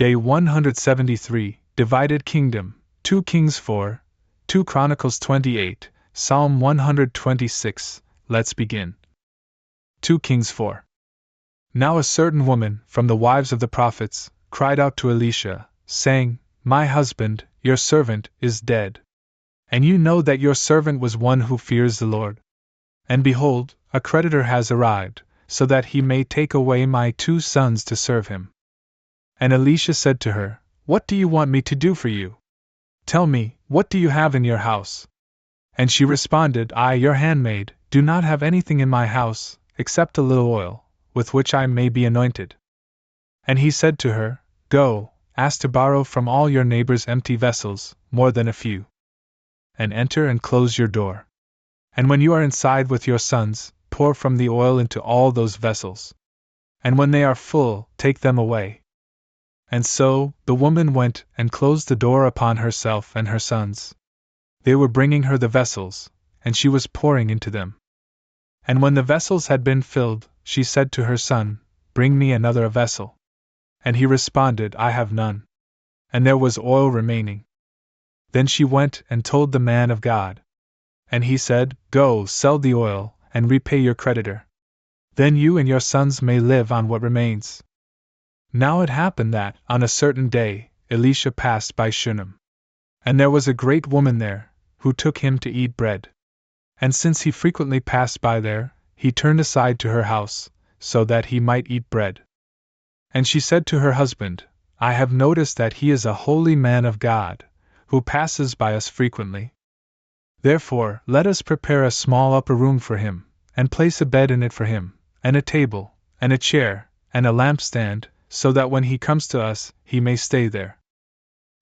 Day 173, Divided Kingdom, 2 Kings 4, 2 Chronicles 28, Psalm 126. Let's begin. 2 Kings 4. Now a certain woman, from the wives of the prophets, cried out to Elisha, saying, My husband, your servant, is dead. And you know that your servant was one who fears the Lord. And behold, a creditor has arrived, so that he may take away my 2 sons to serve him. And Elisha said to her, What do you want me to do for you? Tell me, what do you have in your house? And she responded, I, your handmaid, do not have anything in my house, except a little oil, with which I may be anointed. And he said to her, Go, ask to borrow from all your neighbors empty vessels, more than a few. And enter and close your door. And when you are inside with your sons, pour from the oil into all those vessels. And when they are full, take them away. And so, the woman went and closed the door upon herself and her sons. They were bringing her the vessels, and she was pouring into them. And when the vessels had been filled, she said to her son, Bring me another vessel. And he responded, I have none. And there was oil remaining. Then she went and told the man of God. And he said, Go, sell the oil, and repay your creditor. Then you and your sons may live on what remains. Now it happened that, on a certain day, Elisha passed by Shunem. And there was a great woman there, who took him to eat bread. And since he frequently passed by there, he turned aside to her house, so that he might eat bread. And she said to her husband, I have noticed that he is a holy man of God, who passes by us frequently. Therefore, let us prepare a small upper room for him, and place a bed in it for him, and a table, and a chair, and a lampstand, so that when he comes to us, he may stay there.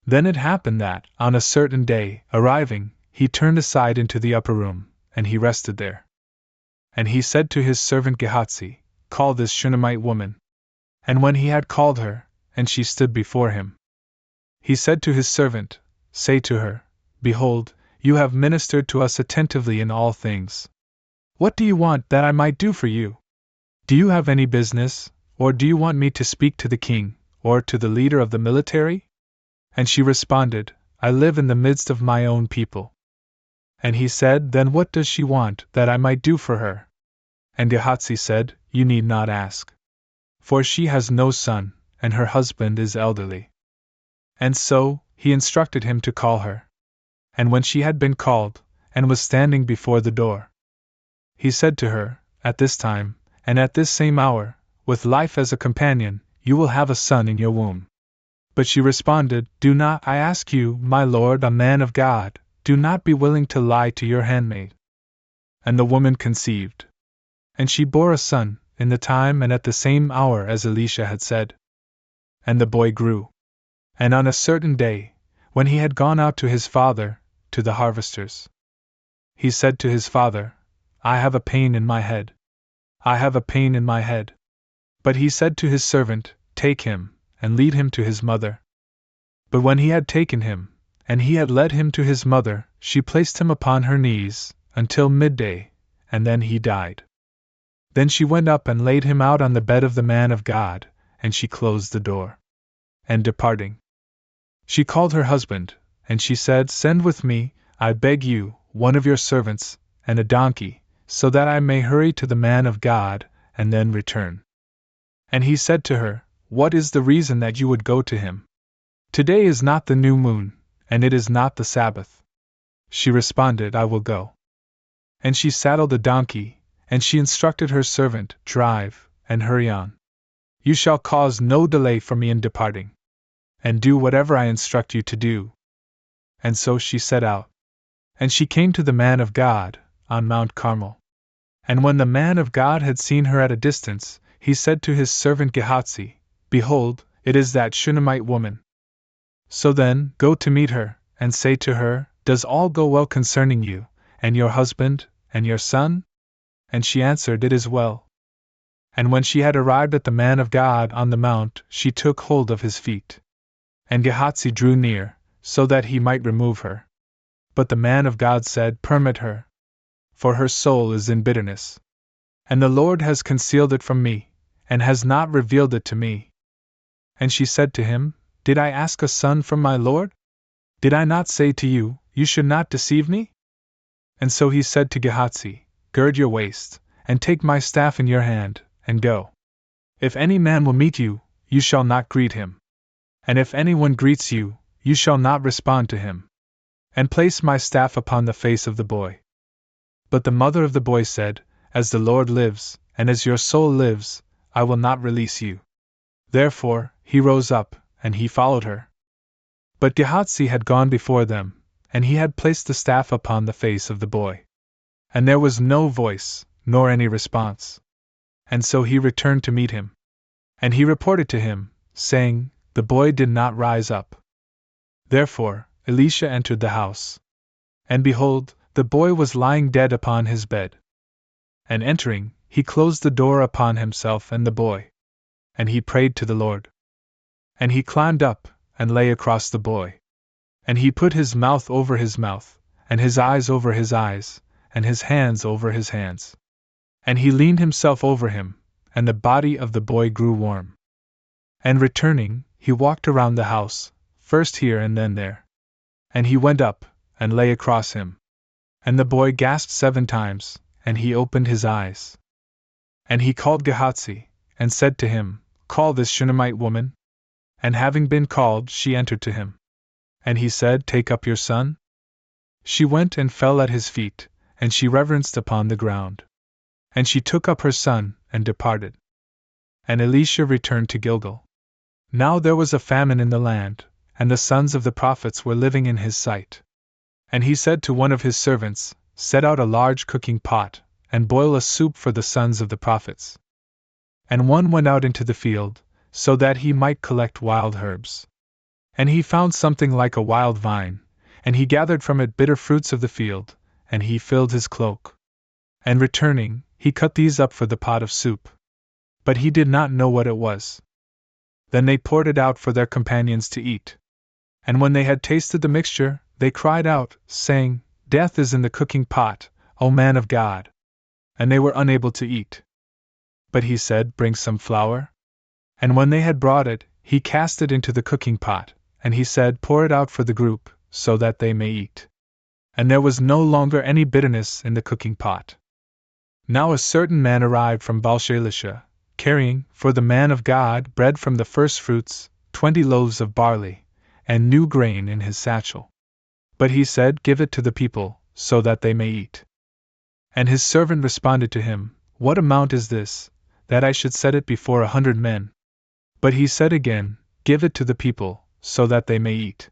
Then it happened that, on a certain day, arriving, he turned aside into the upper room, and he rested there. And he said to his servant Gehazi, Call this Shunammite woman. And when he had called her, and she stood before him, he said to his servant, Say to her, Behold, you have ministered to us attentively in all things. What do you want that I might do for you? Do you have any business, or do you want me to speak to the king, or to the leader of the military? And she responded, I live in the midst of my own people. And he said, Then what does she want that I might do for her? And Gehazi said, You need not ask. For she has no son, and her husband is elderly. And so, he instructed him to call her. And when she had been called, and was standing before the door, he said to her, At this time, and at this same hour, with life as a companion, you will have a son in your womb. But she responded, Do not, I ask you, my lord, a man of God, do not be willing to lie to your handmaid. And the woman conceived. And she bore a son, in the time and at the same hour as Elisha had said. And the boy grew. And on a certain day, when he had gone out to his father, to the harvesters, he said to his father, I have a pain in my head. I have a pain in my head. But he said to his servant, Take him, and lead him to his mother. But when he had taken him, and he had led him to his mother, she placed him upon her knees, until midday, and then he died. Then she went up and laid him out on the bed of the man of God, and she closed the door. And departing, she called her husband, and she said, Send with me, I beg you, one of your servants, and a donkey, so that I may hurry to the man of God, and then return. And he said to her, What is the reason that you would go to him? Today is not the new moon, and it is not the Sabbath. She responded, I will go. And she saddled the donkey, and she instructed her servant, Drive, and hurry on. You shall cause no delay for me in departing. And do whatever I instruct you to do. And so she set out. And she came to the man of God, on Mount Carmel. And when the man of God had seen her at a distance, he said to his servant Gehazi, Behold, it is that Shunammite woman. So then, go to meet her, and say to her, Does all go well concerning you, and your husband, and your son? And she answered, It is well. And when she had arrived at the man of God on the mount, she took hold of his feet. And Gehazi drew near, so that he might remove her. But the man of God said, Permit her. For her soul is in bitterness. And the Lord has concealed it from me, and has not revealed it to me. And she said to him, Did I ask a son from my lord? Did I not say to you, you should not deceive me? And so he said to Gehazi, Gird your waist, and take my staff in your hand, and go. If any man will meet you, you shall not greet him. And if anyone greets you, you shall not respond to him. And place my staff upon the face of the boy. But the mother of the boy said, As the Lord lives, and as your soul lives, I will not release you. Therefore, he rose up, and he followed her. But Gehazi had gone before them, and he had placed the staff upon the face of the boy. And there was no voice, nor any response. And so he returned to meet him. And he reported to him, saying, The boy did not rise up. Therefore, Elisha entered the house. And behold, the boy was lying dead upon his bed. And entering, he closed the door upon himself and the boy. And he prayed to the Lord. And he climbed up, and lay across the boy. And he put his mouth over his mouth, and his eyes over his eyes, and his hands over his hands. And he leaned himself over him, and the body of the boy grew warm. And returning, he walked around the house, first here and then there. And he went up, and lay across him. And the boy gasped 7 times, and he opened his eyes. And he called Gehazi, and said to him, Call this Shunammite woman. And having been called, she entered to him. And he said, Take up your son. She went and fell at his feet, and she reverenced upon the ground. And she took up her son, and departed. And Elisha returned to Gilgal. Now there was a famine in the land, and the sons of the prophets were living in his sight. And he said to one of his servants, Set out a large cooking pot, and boil a soup for the sons of the prophets. And one went out into the field, so that he might collect wild herbs. And he found something like a wild vine, and he gathered from it bitter fruits of the field, and he filled his cloak. And returning, he cut these up for the pot of soup. But he did not know what it was. Then they poured it out for their companions to eat. And when they had tasted the mixture, they cried out, saying, Death is in the cooking pot, O man of God! And they were unable to eat. But he said, Bring some flour. And when they had brought it, he cast it into the cooking pot, and he said, Pour it out for the group, so that they may eat. And there was no longer any bitterness in the cooking pot. Now a certain man arrived from Baal-shalisha, carrying, for the man of God, bread from the firstfruits, 20 loaves of barley, and new grain in his satchel. But he said, Give it to the people, so that they may eat. And his servant responded to him, What amount is this, that I should set it before 100 men? But he said again, Give it to the people, so that they may eat.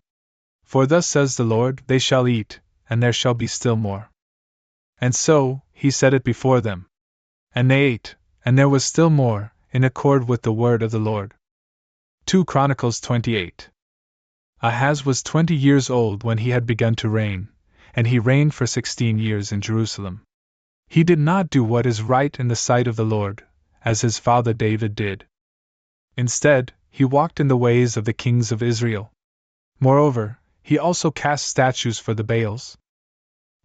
For thus says the Lord, They shall eat, and there shall be still more. And so, he set it before them. And they ate, and there was still more, in accord with the word of the Lord. 2 Chronicles 28. Ahaz was 20 years old when he had begun to reign, and he reigned for 16 years in Jerusalem. He did not do what is right in the sight of the Lord, as his father David did. Instead, he walked in the ways of the kings of Israel. Moreover, he also cast statues for the Baals.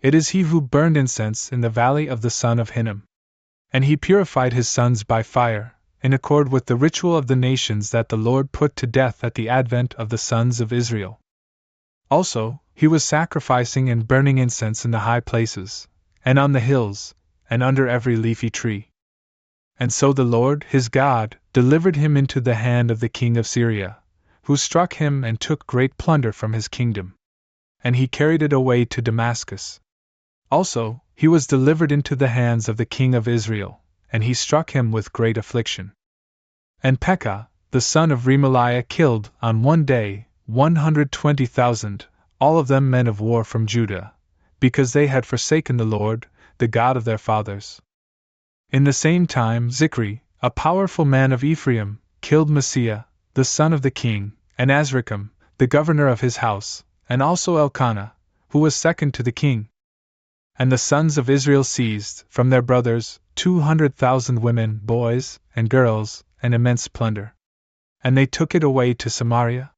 It is he who burned incense in the valley of the son of Hinnom. And he purified his sons by fire, in accord with the ritual of the nations that the Lord put to death at the advent of the sons of Israel. Also, he was sacrificing and burning incense in the high places, and on the hills, and under every leafy tree. And so the Lord, his God, delivered him into the hand of the king of Syria, who struck him and took great plunder from his kingdom. And he carried it away to Damascus. Also, he was delivered into the hands of the king of Israel, and he struck him with great affliction. And Pekah, the son of Remaliah, killed, on one day, 120,000, all of them men of war from Judah, because they had forsaken the Lord, the God of their fathers. In the same time Zichri, a powerful man of Ephraim, killed Messiah, the son of the king, and Azrikam, the governor of his house, and also Elkanah, who was second to the king. And the sons of Israel seized, from their brothers, 200,000 women, boys, and girls, and immense plunder. And they took it away to Samaria.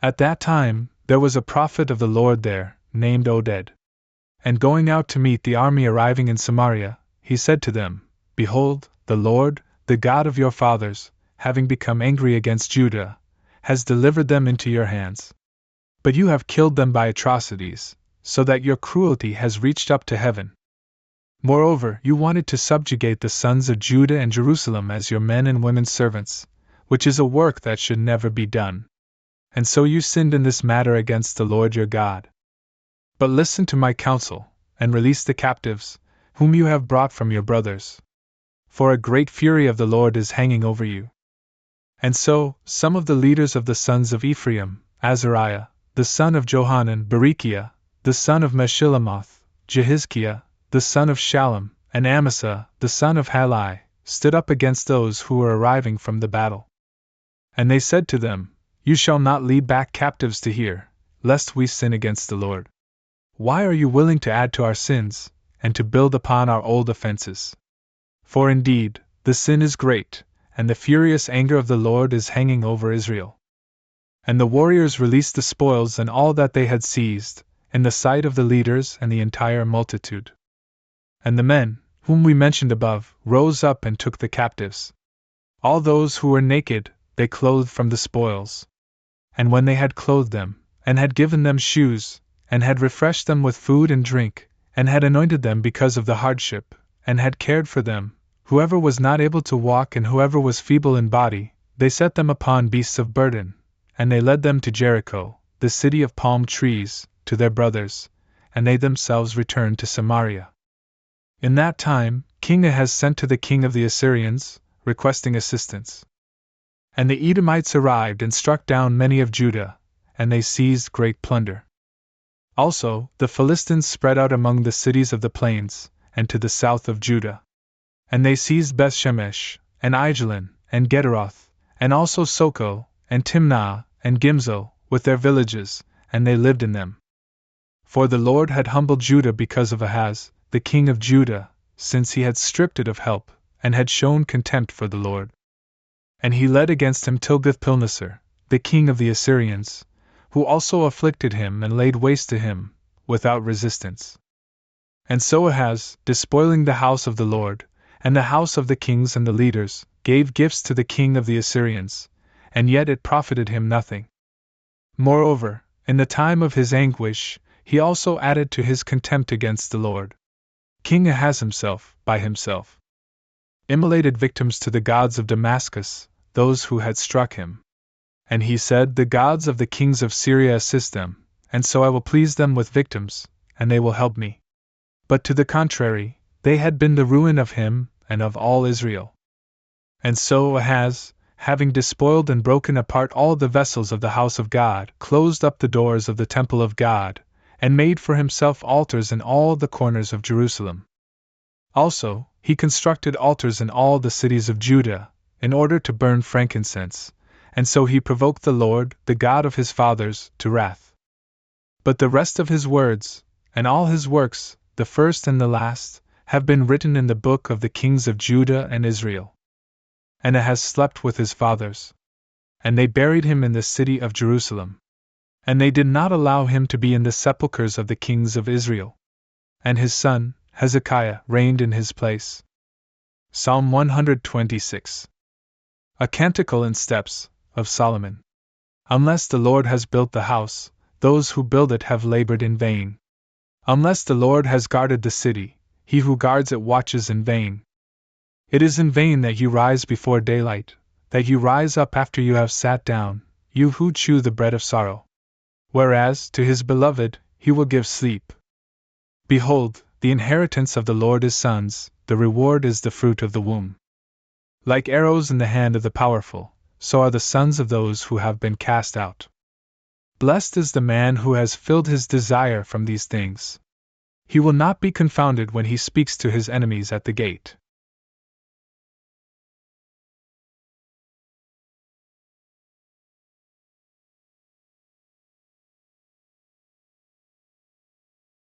At that time, there was a prophet of the Lord there, named Oded. And going out to meet the army arriving in Samaria, he said to them, Behold, the Lord, the God of your fathers, having become angry against Judah, has delivered them into your hands. But you have killed them by atrocities, so that your cruelty has reached up to heaven. Moreover, you wanted to subjugate the sons of Judah and Jerusalem as your men and women servants, which is a work that should never be done. And so you sinned in this matter against the Lord your God. But listen to my counsel, and release the captives, whom you have brought from your brothers. For a great fury of the Lord is hanging over you. And so, some of the leaders of the sons of Ephraim, Azariah, the son of Johanan, Berechiah, the son of Meshillemoth, Jehizkiah, the son of Shallum, and Amasa, the son of Halai, stood up against those who were arriving from the battle. And they said to them, You shall not lead back captives to here, lest we sin against the Lord. Why are you willing to add to our sins, and to build upon our old offenses? For indeed, the sin is great, and the furious anger of the Lord is hanging over Israel. And the warriors released the spoils and all that they had seized, in the sight of the leaders and the entire multitude. And the men, whom we mentioned above, rose up and took the captives. All those who were naked, they clothed from the spoils. And when they had clothed them, and had given them shoes, and had refreshed them with food and drink, and had anointed them because of the hardship, and had cared for them, whoever was not able to walk and whoever was feeble in body, they set them upon beasts of burden, and they led them to Jericho, the city of palm trees, to their brothers, and they themselves returned to Samaria. In that time, King Ahaz sent to the king of the Assyrians, requesting assistance. And the Edomites arrived and struck down many of Judah, and they seized great plunder. Also, the Philistines spread out among the cities of the plains, and to the south of Judah. And they seized Bethshemesh, and Aijalon, and Gederoth, and also Soko, and Timnah, and Gimzo, with their villages, and they lived in them. For the Lord had humbled Judah because of Ahaz, the king of Judah, since he had stripped it of help, and had shown contempt for the Lord. And he led against him Tilgath-Pilneser, the king of the Assyrians, who also afflicted him and laid waste to him, without resistance. And so Ahaz, despoiling the house of the Lord, and the house of the kings and the leaders, gave gifts to the king of the Assyrians, and yet it profited him nothing. Moreover, in the time of his anguish, he also added to his contempt against the Lord. King Ahaz himself, by himself, immolated victims to the gods of Damascus, those who had struck him. And he said, The gods of the kings of Syria assist them, and so I will please them with victims, and they will help me. But to the contrary, they had been the ruin of him and of all Israel. And so Ahaz, having despoiled and broken apart all the vessels of the house of God, closed up the doors of the temple of God, and made for himself altars in all the corners of Jerusalem. Also, he constructed altars in all the cities of Judah, in order to burn frankincense, and so he provoked the Lord, the God of his fathers, to wrath. But the rest of his words, and all his works, the first and the last, have been written in the book of the kings of Judah and Israel. And Ahaz slept with his fathers. And they buried him in the city of Jerusalem. And they did not allow him to be in the sepulchres of the kings of Israel. And his son, Hezekiah, reigned in his place. Psalm 126. A Canticle in Steps, of Solomon. Unless the Lord has built the house, those who build it have labored in vain. Unless the Lord has guarded the city, he who guards it watches in vain. It is in vain that you rise before daylight, that you rise up after you have sat down, you who chew the bread of sorrow. Whereas, to his beloved, he will give sleep. Behold, the inheritance of the Lord is sons, the reward is the fruit of the womb. Like arrows in the hand of the powerful, so are the sons of those who have been cast out. Blessed is the man who has filled his desire from these things. He will not be confounded when he speaks to his enemies at the gate.